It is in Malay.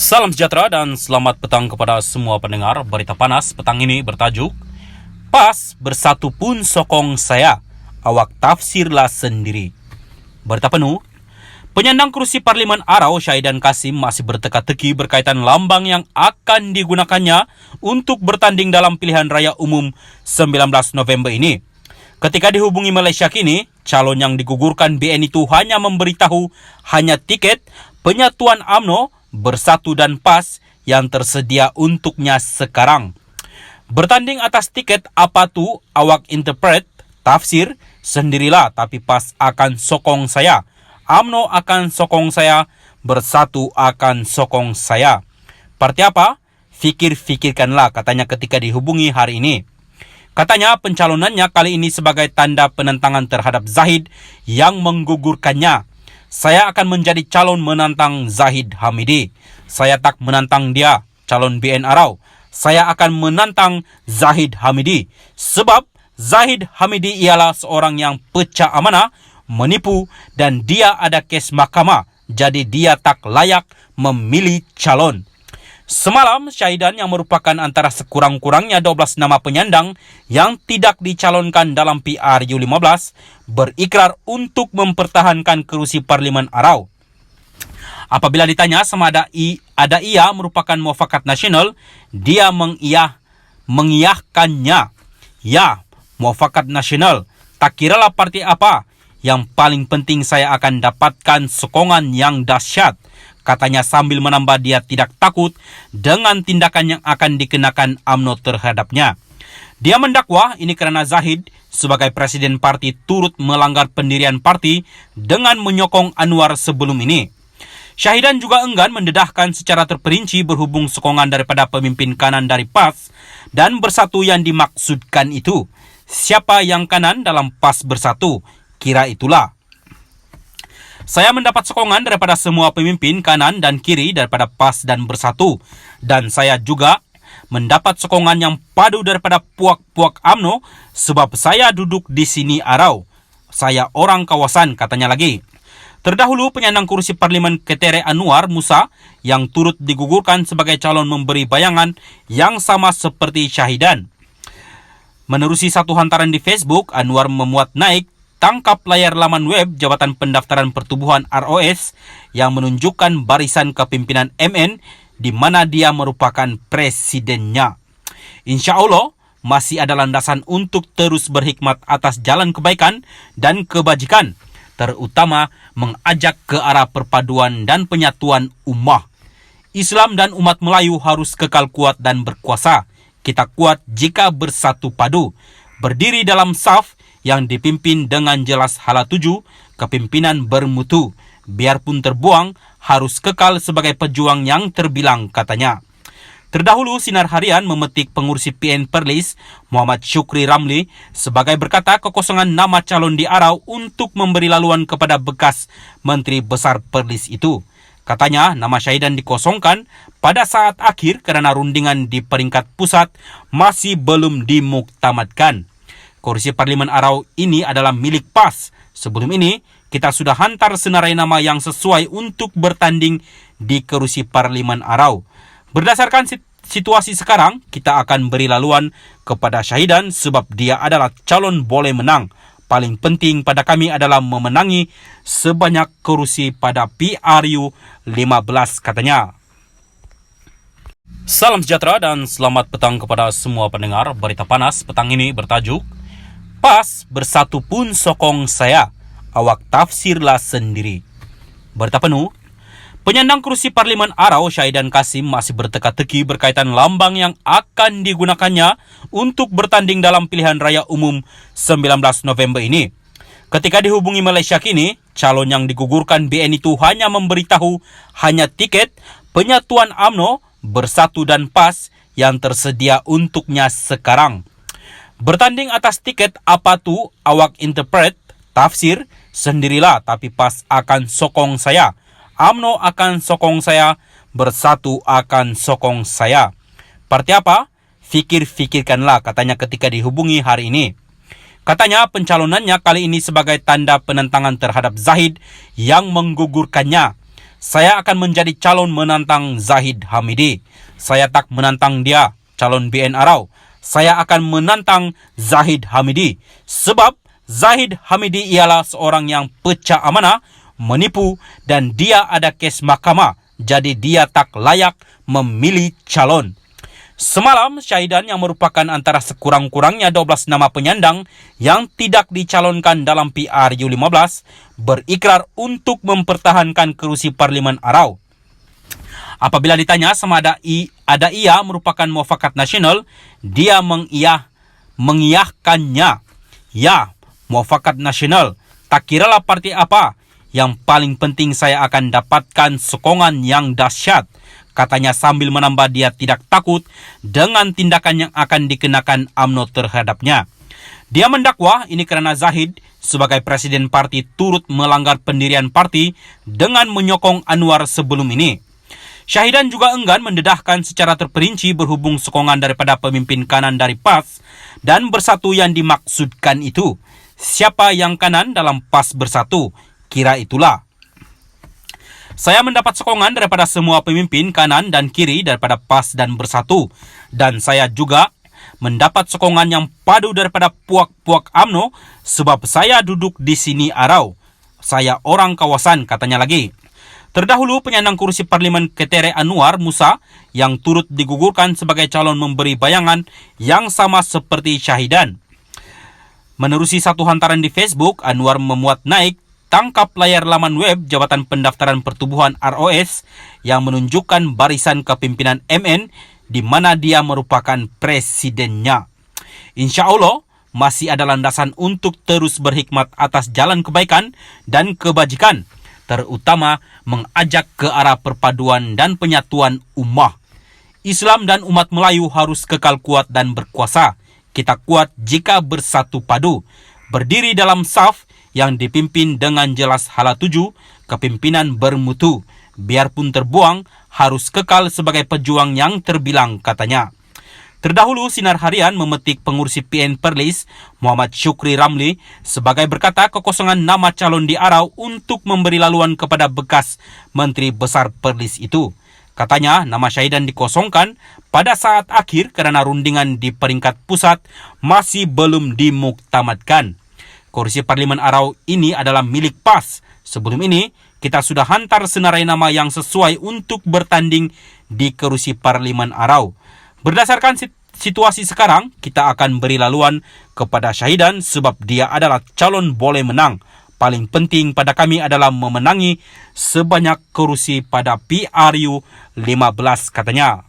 Salam sejahtera dan selamat petang kepada semua pendengar. Berita panas petang ini bertajuk PAS bersatu pun sokong saya, awak tafsirlah sendiri. Berita penuh, penyandang kursi Parlimen Arau Syahidan Kasim masih berteka-teki berkaitan lambang yang akan digunakannya untuk bertanding dalam pilihan raya umum 19 November ini. Ketika dihubungi Malaysia Kini, calon yang digugurkan BN itu hanya memberitahu hanya tiket penyatuan UMNO Bersatu dan PAS yang tersedia untuknya sekarang. Bertanding atas tiket apa tu awak interpret, tafsir, sendirilah tapi PAS akan sokong saya. UMNO akan sokong saya, Bersatu akan sokong saya. Parti apa? Fikir-fikirkanlah, katanya ketika dihubungi hari ini. Katanya pencalonannya kali ini sebagai tanda penentangan terhadap Zahid yang menggugurkannya. Saya akan menjadi calon menantang Zahid Hamidi. Saya tak menantang dia, calon BN Arau. Saya akan menantang Zahid Hamidi. Sebab Zahid Hamidi ialah seorang yang pecah amanah, menipu dan dia ada kes mahkamah. Jadi dia tak layak memilih calon. Semalam, Syahidan yang merupakan antara sekurang-kurangnya 12 nama penyandang yang tidak dicalonkan dalam PRU15 berikrar untuk mempertahankan kerusi Parlimen Arau. Apabila ditanya sama ada ia merupakan muafakat nasional, dia mengiyahkannya. Ya, muafakat nasional. Tak kiralah parti apa. Yang paling penting saya akan dapatkan sokongan yang dahsyat. Katanya sambil menambah dia tidak takut dengan tindakan yang akan dikenakan UMNO terhadapnya. Dia mendakwa ini kerana Zahid sebagai presiden parti turut melanggar pendirian parti dengan menyokong Anwar sebelum ini. Syahidan juga enggan mendedahkan secara terperinci berhubung sokongan daripada pemimpin kanan dari PAS dan Bersatu yang dimaksudkan itu. Siapa yang kanan dalam PAS Bersatu? Kira itulah. Saya mendapat sokongan daripada semua pemimpin kanan dan kiri daripada PAS dan Bersatu. Dan saya juga mendapat sokongan yang padu daripada puak-puak UMNO sebab saya duduk di sini Arau. Saya orang kawasan, katanya lagi. Terdahulu penyandang kursi Parlimen Ketere Anwar Musa yang turut digugurkan sebagai calon memberi bayangan yang sama seperti Syahidan. Menerusi satu hantaran di Facebook, Anwar memuat naik tangkap layar laman web Jabatan Pendaftaran Pertubuhan ROS yang menunjukkan barisan kepimpinan MN di mana dia merupakan presidennya. Insya Allah, masih ada landasan untuk terus berhikmat atas jalan kebaikan dan kebajikan, terutama mengajak ke arah perpaduan dan penyatuan ummah. Islam dan umat Melayu harus kekal kuat dan berkuasa. Kita kuat jika bersatu padu, berdiri dalam saf yang dipimpin dengan jelas hala tuju, kepimpinan bermutu. Biarpun terbuang, harus kekal sebagai pejuang yang terbilang, katanya. Terdahulu, Sinar Harian memetik pengurusi PN Perlis, Muhammad Syukri Ramli, sebagai berkata kekosongan nama calon di Arau untuk memberi laluan kepada bekas Menteri Besar Perlis itu. Katanya, nama Syahidan dikosongkan pada saat akhir kerana rundingan di peringkat pusat masih belum dimuktamadkan. Kursi Parlimen Arau ini adalah milik PAS. Sebelum ini, kita sudah hantar senarai nama yang sesuai untuk bertanding di kerusi Parlimen Arau. Berdasarkan situasi sekarang, kita akan beri laluan kepada Syahidan sebab dia adalah calon boleh menang. Paling penting pada kami adalah memenangi sebanyak kerusi pada PRU 15, katanya. Salam sejahtera dan selamat petang kepada semua pendengar. Berita panas petang ini bertajuk PAS bersatu pun sokong saya, awak tafsirlah sendiri. Berita penuh, penyandang kursi Parlimen Arau Syahidan Kasim masih berteka-teki berkaitan lambang yang akan digunakannya untuk bertanding dalam pilihan raya umum 19 November ini. Ketika dihubungi Malaysia Kini, calon yang digugurkan BN itu hanya memberitahu hanya tiket penyatuan UMNO Bersatu dan PAS yang tersedia untuknya sekarang. Bertanding atas tiket apa tu awak interpret, tafsir, sendirilah tapi PAS akan sokong saya. UMNO akan sokong saya, Bersatu akan sokong saya. Parti apa? Fikir-fikirkanlah, katanya ketika dihubungi hari ini. Katanya pencalonannya kali ini sebagai tanda penentangan terhadap Zahid yang menggugurkannya. Saya akan menjadi calon menantang Zahid Hamidi. Saya tak menantang dia, calon BN Arau. Saya akan menantang Zahid Hamidi. Sebab Zahid Hamidi ialah seorang yang pecah amanah, menipu dan dia ada kes mahkamah. Jadi dia tak layak memilih calon. Semalam, Syahidan yang merupakan antara sekurang-kurangnya 12 nama penyandang yang tidak dicalonkan dalam PRU15 berikrar untuk mempertahankan kerusi Parlimen Arau. Apabila ditanya sama ada ia merupakan muafakat nasional, dia mengiyahkannya. Ya, muafakat nasional. Tak kiralah parti apa. Yang paling penting saya akan dapatkan sokongan yang dahsyat. Katanya sambil menambah dia tidak takut dengan tindakan yang akan dikenakan UMNO terhadapnya. Dia mendakwa ini kerana Zahid sebagai presiden parti turut melanggar pendirian parti dengan menyokong Anwar sebelum ini. Syahidan juga enggan mendedahkan secara terperinci berhubung sokongan daripada pemimpin kanan dari PAS dan Bersatu yang dimaksudkan itu. Siapa yang kanan dalam PAS Bersatu? Kira itulah. Saya mendapat sokongan daripada semua pemimpin kanan dan kiri daripada PAS dan Bersatu. Dan saya juga mendapat sokongan yang padu daripada puak-puak UMNO sebab saya duduk di sini Arau. Saya orang kawasan, katanya lagi. Terdahulu penyandang kursi Parlimen Ketere Anwar Musa yang turut digugurkan sebagai calon memberi bayangan yang sama seperti Syahidan. Menerusi satu hantaran di Facebook, Anwar memuat naik tangkap layar laman web Jabatan Pendaftaran Pertubuhan ROS yang menunjukkan barisan kepimpinan MN di mana dia merupakan presidennya. Insya Allah, masih ada landasan untuk terus berhikmat atas jalan kebaikan dan kebajikan, terutama mengajak ke arah perpaduan dan penyatuan ummah. Islam dan umat Melayu harus kekal kuat dan berkuasa. Kita kuat jika bersatu padu, berdiri dalam saf yang dipimpin dengan jelas hala tuju, kepimpinan bermutu. Biarpun terbuang, harus kekal sebagai pejuang yang terbilang, katanya. Terdahulu, Sinar Harian memetik pengurusi PN Perlis, Muhammad Syukri Ramli, sebagai berkata kekosongan nama calon di Arau untuk memberi laluan kepada bekas Menteri Besar Perlis itu. Katanya, nama Syahidan dikosongkan pada saat akhir kerana rundingan di peringkat pusat masih belum dimuktamadkan. Kursi Parlimen Arau ini adalah milik PAS. Sebelum ini, kita sudah hantar senarai nama yang sesuai untuk bertanding di kerusi Parlimen Arau. Berdasarkan situasi sekarang, kita akan beri laluan kepada Syahidan sebab dia adalah calon boleh menang. Paling penting pada kami adalah memenangi sebanyak kerusi pada PRU 15, katanya.